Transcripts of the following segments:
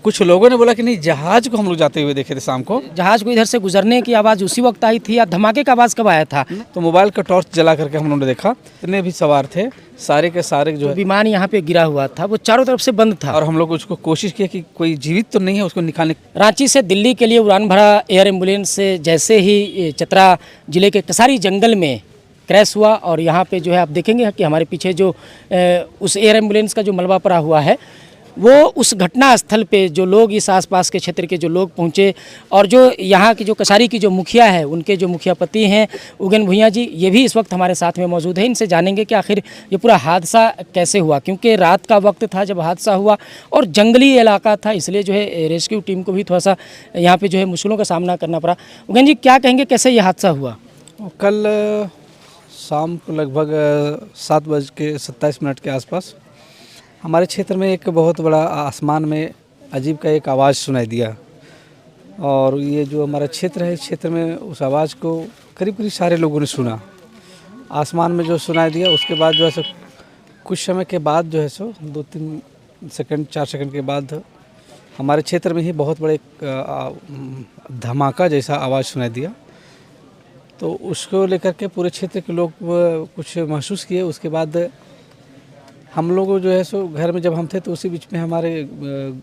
कुछ लोगों ने बोला कि नहीं, जहाज को हम लोग जाते हुए देखे थे शाम को। जहाज को इधर से गुजरने की आवाज़ उसी वक्त आई थी या धमाके का आवाज़ कब आया था? तो मोबाइल का टॉर्च जला करके हम लोगों ने देखा, जितने भी सवार थे सारे के सारे जो है, विमान यहाँ पे गिरा हुआ था वो चारों तरफ से बंद था। और हम लोग उसको कोशिश किया कि कोई जीवित तो नहीं है, उसको निकालने। रांची से दिल्ली के लिए उड़ान भरा एयर एम्बुलेंस से जैसे ही चतरा जिले के कसारी जंगल में क्रैश हुआ और यहाँ पे जो है आप देखेंगे कि हमारे पीछे जो उस एयर एम्बुलेंस का जो मलबा पड़ा हुआ है वो उस घटना स्थल पे जो लोग, इस आसपास के क्षेत्र के जो लोग पहुँचे और जो यहाँ की जो कसारी की जो मुखिया है, उनके जो मुखियापति हैं उगन भुइयाँ जी, ये भी इस वक्त हमारे साथ में मौजूद है। इनसे जानेंगे कि आखिर ये पूरा हादसा कैसे हुआ, क्योंकि रात का वक्त था जब हादसा हुआ और जंगली इलाका था, इसलिए जो है रेस्क्यू टीम को भी थोड़ा सा यहाँ पर जो है मुश्किलों का सामना करना पड़ा। उगन जी, क्या कहेंगे, कैसे ये हादसा हुआ? कल शाम को लगभग 7:27 के आसपास हमारे क्षेत्र में एक बहुत बड़ा आसमान में अजीब का एक आवाज़ सुनाई दिया। और ये जो हमारा क्षेत्र है, इस क्षेत्र में उस आवाज़ को करीब करीब सारे लोगों ने सुना। आसमान में जो सुनाई दिया, उसके बाद जो है सो कुछ समय के बाद जो है सो 2-3 सेकंड 4 सेकंड के बाद हमारे क्षेत्र में ही बहुत बड़े धमाका जैसा आवाज़ सुनाई दिया। तो उसको लेकर के पूरे क्षेत्र के लोग कुछ महसूस किए। उसके बाद हम लोग जो है सो घर में जब हम थे तो उसी बीच में हमारे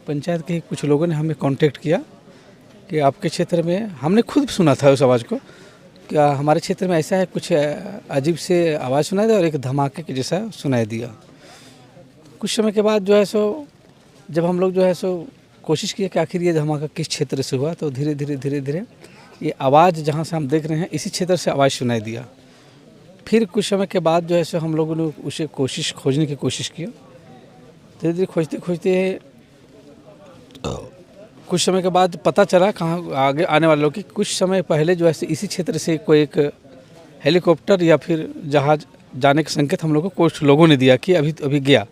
पंचायत के कुछ लोगों ने हमें कांटेक्ट किया कि आपके क्षेत्र में, हमने खुद सुना था उस आवाज़ को, क्या हमारे क्षेत्र में ऐसा है, कुछ अजीब से आवाज़ सुनाई दिया और एक धमाके के जैसा सुनाई दिया। कुछ समय के बाद जो है सो जब हम लोग जो है सो कोशिश किए कि आखिर ये धमाका किस क्षेत्र से हुआ, तो धीरे धीरे ये आवाज़ जहाँ से हम देख रहे हैं इसी क्षेत्र से आवाज़ सुनाई दिया। फिर कुछ समय के बाद जो है सो हम लोगों ने उसे खोजने की कोशिश की। धीरे धीरे खोजते कुछ समय के बाद पता चला कहाँ आगे आने वाले लोग कि कुछ समय पहले जो है इसी क्षेत्र से कोई एक हेलीकॉप्टर या फिर जहाज़ जाने का संकेत हम लोगों को कुछ लोगों ने दिया कि अभी गया।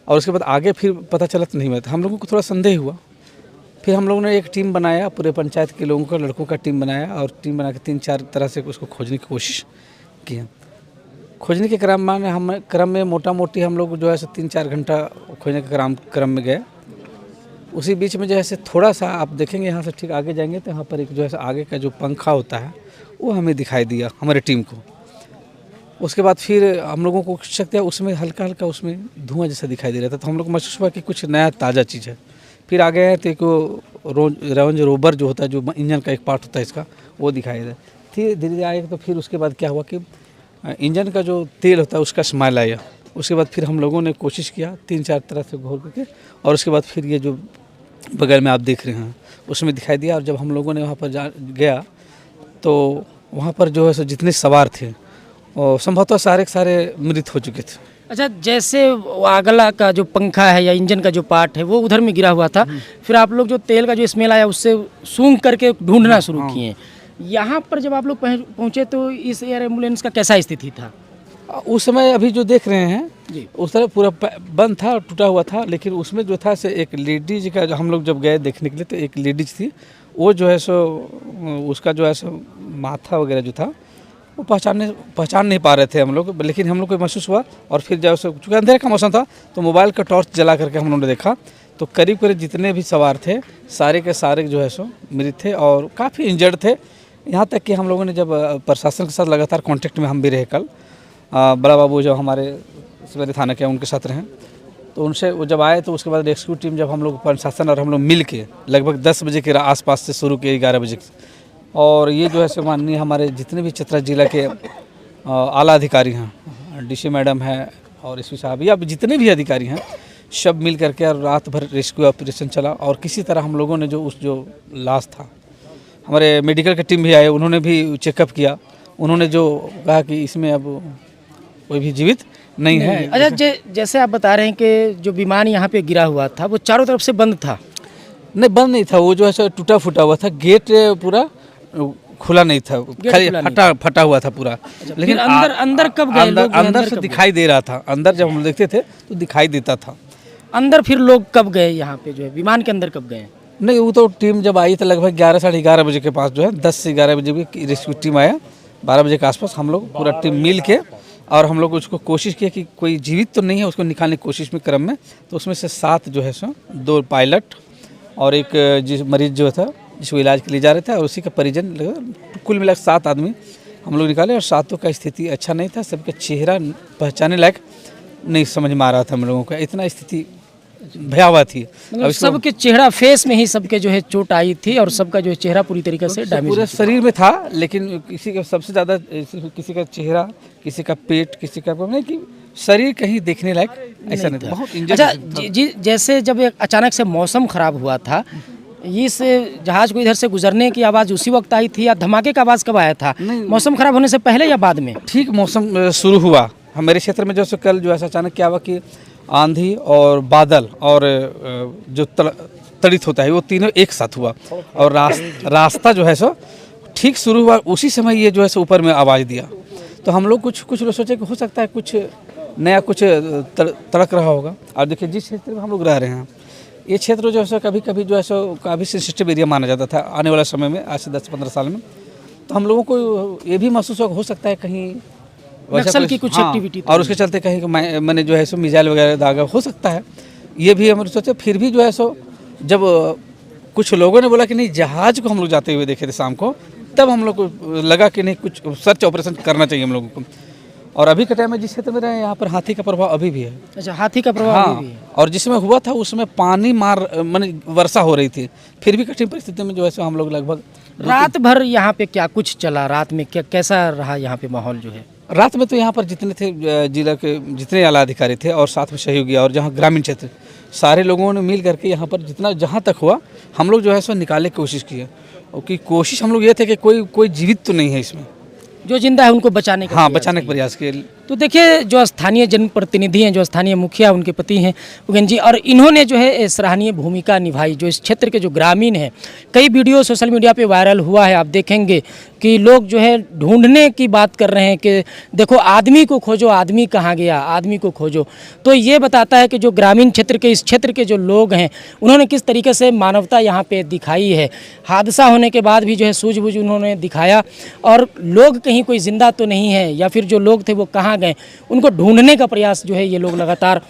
और उसके बाद आगे फिर पता चला तो नहीं मिला। हम लोगों को थोड़ा संदेह हुआ। फिर हम लोगों ने एक टीम बनाया, पूरे पंचायत के लोगों का, लड़कों का टीम बनाया और टीम बना के 3-4 तरह से उसको खोजने की कोशिश की। खोजने के क्रम में मोटा मोटी हम लोग जो है 3-4 घंटा खोजने के क्रम में गए। उसी बीच में जो है थोड़ा सा आप देखेंगे, यहाँ से ठीक आगे जाएंगे तो यहाँ पर एक जो है आगे का जो पंखा होता है वो हमें दिखाई दिया, हमारे टीम को। उसके बाद फिर हम लोगों को शक है, उसमें हल्का हल्का उसमें धुआं जैसा दिखाई दे रहा था। तो हम लोग को महसूस हुआ कि कुछ नया ताज़ा चीज़ है। फिर आगे है तो एक रेंज रोवर जो होता है, जो इंजन का एक पार्ट होता है इसका, वो दिखाई दे। धीरे धीरे आएगा तो फिर उसके बाद क्या हुआ कि इंजन का जो तेल होता है उसका स्मेल आया। उसके बाद फिर हम लोगों ने कोशिश किया 3-4 तरह से घोर करके, और उसके बाद फिर ये जो बगल में आप देख रहे हैं उसमें दिखाई दिया। और जब हम लोगों ने वहाँ पर गया तो वहाँ पर जो है सो जितने सवार थे और संभवतः सारे मृत हो चुके थे। अच्छा, जैसे अगला का जो पंखा है या इंजन का जो पार्ट है वो उधर में गिरा हुआ था, फिर आप लोग जो तेल का जो स्मेल आया उससे सूंघ करके ढूंढना शुरू किए। यहाँ पर जब आप लोग पहुँचे तो इस एयर एम्बुलेंस का कैसा स्थिति था उस समय? अभी जो देख रहे हैं जी, उस तरह पूरा बंद था, टूटा हुआ था। लेकिन उसमें जो था से एक लेडीज का, जो हम लोग जब गए देखने के लिए तो एक लेडीज थी, वो जो है सो उसका जो है सो माथा वगैरह जो था वो पहचान नहीं पा रहे थे हम लोग। लेकिन हम लोग को महसूस हुआ। और फिर जब चूँकि अंधेरे का मौसम था तो मोबाइल का टॉर्च जला करके हम लोगों ने देखा तो करीब जितने भी सवार थे सारे के सारे जो है सो मृत थे और काफ़ी इंजर्ड थे। यहाँ तक कि हम लोगों ने जब प्रशासन के साथ लगातार कांटेक्ट में हम भी रहे, कल बड़ा बाबू जो हमारे सवेरे थाना के उनके साथ रहें, तो उनसे वो जब आए तो उसके बाद रेस्क्यू टीम जब हम लोग प्रशासन और हम लोग मिल के लगभग 10 बजे के आसपास से शुरू किए, 11 बजे। और ये जो है सो माननीय हमारे जितने भी चतरा जिला के आला अधिकारी हैं, डीसी मैडम है और एसपी साहब, या जितने भी अधिकारी हैं, सब मिल करके और रात भर रेस्क्यू ऑपरेशन चला। और किसी तरह हम लोगों ने जो लाश था, हमारे मेडिकल की टीम भी आए, उन्होंने भी चेकअप किया। उन्होंने जो कहा कि इसमें अब कोई भी जीवित नहीं है। अच्छा, जैसे आप बता रहे हैं कि जो विमान यहाँ पे गिरा हुआ था वो चारों तरफ से बंद था? नहीं, बंद नहीं था, वो जो है टूटा फूटा हुआ था। गेट पूरा खुला नहीं था, खाली फटा हुआ था पूरा। लेकिन अंदर कब गए लोग? अंदर से दिखाई दे रहा था। अंदर जब हम देखते थे तो दिखाई देता था। अंदर फिर लोग कब गए यहाँ पे, जो है विमान के अंदर कब गए? नहीं, वो तो टीम जब आई तो लगभग 11-11:30 बजे के पास जो है 10 से 11 बजे की रेस्क्यू टीम आया। 12 बजे के आसपास हम लोग पूरा टीम मिल के और हम लोग उसको कोशिश किया कि कोई जीवित तो नहीं है, उसको निकालने की कोशिश में क्रम में। तो उसमें से 7 जो है सो 2 पायलट और एक जिस मरीज जो था जिसको इलाज के लिए जा रहे थे, और उसी का परिजन कुल मिला 7 आदमी हम लोग निकाले, और 7 का स्थिति अच्छा नहीं था। सबका चेहरा पहचाने लायक नहीं समझ में आ रहा था हम लोगों का, इतना स्थिति भयावह थी। मतलब सबके चेहरा फेस में ही सबके जो है चोट आई थी और सबका जो है चेहरा पूरी तरीके से डैमेज पूरे शरीर में था, लेकिन किसी का सबसे ज़्यादा किसी का चेहरा, किसी का पेट, किसी का नहीं कि शरीर कहीं देखने लायक ऐसा नहीं था, बहुत इंजर्ड। अच्छा जी, जैसे जब एक अचानक से मौसम खराब हुआ था, इस जहाज को इधर से गुजरने की आवाज़ उसी वक्त आई थी या धमाके का आवाज़ कब आया था? मौसम खराब होने से पहले या बाद में? ठीक मौसम शुरू हुआ हमारे क्षेत्र में, जैसे कल जो है अचानक क्या हुआ कि आंधी और बादल और जो तड़ित होता है वो तीनों एक साथ हुआ, और रास्ता जो है सो ठीक शुरू हुआ उसी समय ये जो है सो ऊपर में आवाज़ दिया। तो हम लोग कुछ लोग सोचे कि हो सकता है कुछ नया कुछ तड़क रहा होगा। और देखिए जिस क्षेत्र में हम लोग रह रहे हैं, ये क्षेत्र जो है सो कभी कभी जो है सो काफ़ी सेंसिटिव एरिया माना जाता था आने वाले समय में, आज से 10-15 साल में। तो हम लोगों को ये भी महसूस हो सकता है कहीं नक्सल की कुछ एक्टिविटी, और उसके चलते कहीं मैंने जो है सो मिसाइल वगैरह दागा हो सकता है, ये भी हम सोचे। फिर भी जो है सो जब कुछ लोगों ने बोला कि नहीं जहाज़ को हम लोग जाते हुए देखे थे शाम को, तब हम लोग को लगा कि नहीं कुछ सर्च ऑपरेशन करना चाहिए हम लोगों को। और अभी के टाइम में जिस क्षेत्र में रहे यहाँ पर हाथी का प्रभाव अभी भी है। अच्छा, हाथी का प्रभाव अभी भी है। और जिसमें हुआ था उसमें पानी माने वर्षा हो रही थी, फिर भी कठिन परिस्थिति में जो है सो हम लोग लगभग रात भर यहाँ पे क्या कुछ चला? रात में क्या कैसा रहा यहाँ पे माहौल जो है? रात में तो यहाँ पर जितने थे जिला के जितने आला अधिकारी थे और साथ में सहयोगी और जहाँ ग्रामीण क्षेत्र सारे लोगों ने मिल करके यहाँ पर जितना जहाँ तक हुआ हम लोग जो है सो निकालने की कोशिश की है। और की कोशिश हम लोग ये थे कि कोई जीवित तो नहीं है इसमें, जो जिंदा है उनको बचाने का बचाने के प्रयास किए। तो देखिए जो स्थानीय जनप्रतिनिधि हैं, जो स्थानीय मुखिया उनके पति हैं उगेन जी, और इन्होंने जो है सराहनीय भूमिका निभाई। जो इस क्षेत्र के जो ग्रामीण हैं, कई वीडियो सोशल मीडिया पे वायरल हुआ है, आप देखेंगे कि लोग जो है ढूंढने की बात कर रहे हैं कि देखो आदमी को खोजो, आदमी कहाँ गया, आदमी को खोजो। तो ये बताता है कि जो ग्रामीण क्षेत्र के इस क्षेत्र के जो लोग हैं उन्होंने किस तरीके से मानवता यहाँ पे दिखाई है। हादसा होने के बाद भी जो है सूझबूझ उन्होंने दिखाया, और लोग कहीं कोई जिंदा तो नहीं है या फिर जो लोग थे वो कहाँ गए, उनको ढूंढने का प्रयास जो है ये लोग लगातार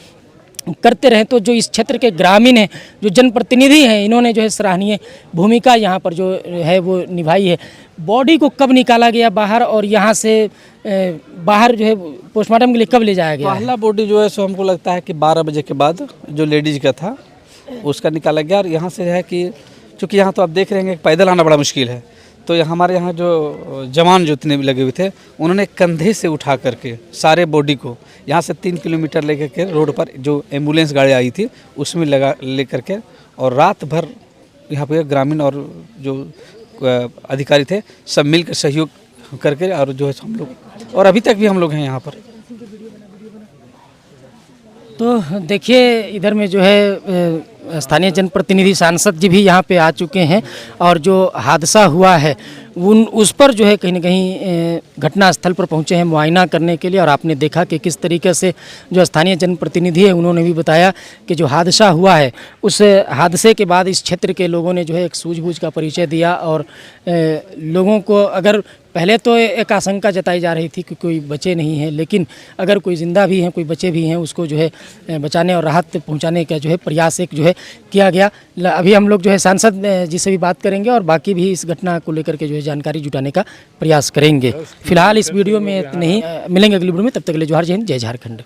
करते रहे। तो जो इस क्षेत्र के ग्रामीण हैं, जो जनप्रतिनिधि हैं, इन्होंने जो है सराहनीय भूमिका यहाँ पर जो है वो निभाई है। बॉडी को कब निकाला गया बाहर, और यहाँ से बाहर जो है पोस्टमार्टम के लिए कब ले जाया गया? पहला बॉडी जो है सो हमको लगता है कि 12 बजे के बाद जो लेडीज का था उसका निकाला गया। और यहाँ से है कि चूँकि यहाँ तो आप देख रहे हैं कि पैदल आना बड़ा मुश्किल है, तो हमारे यहाँ जो जवान जो इतने भी लगे हुए थे उन्होंने कंधे से उठा करके सारे बॉडी को यहाँ से 3 किलोमीटर लेकर के रोड पर जो एम्बुलेंस गाड़ी आई थी उसमें ले करके, और रात भर यहाँ पे ग्रामीण और जो अधिकारी थे सब मिलकर सहयोग करके, और जो है हम लोग, और अभी तक भी हम लोग हैं यहाँ पर। तो देखिए इधर में जो है स्थानीय जनप्रतिनिधि सांसद जी भी यहाँ पे आ चुके हैं, और जो हादसा हुआ है उस पर जो है कहीं ना कहीं घटनास्थल पर पहुँचे हैं मुआयना करने के लिए। और आपने देखा कि किस तरीके से जो स्थानीय जनप्रतिनिधि है उन्होंने भी बताया कि जो हादसा हुआ है उस हादसे के बाद इस क्षेत्र के लोगों ने जो है एक सूझबूझ का परिचय दिया, और लोगों को अगर पहले तो एक आशंका जताई जा रही थी कि कोई बचे नहीं हैं, लेकिन अगर कोई ज़िंदा भी हैं, कोई बचे भी हैं, उसको जो है बचाने और राहत पहुंचाने का जो है प्रयास एक जो है किया गया। अभी हम लोग जो है सांसद जी से भी बात करेंगे और बाकी भी इस घटना को लेकर के जो है जानकारी जुटाने का प्रयास करेंगे। फिलहाल इस वीडियो में इतने ही, मिलेंगे अगली वीडियो में, तब तक के लिए जोहार, जय हिंद, जय झारखंड।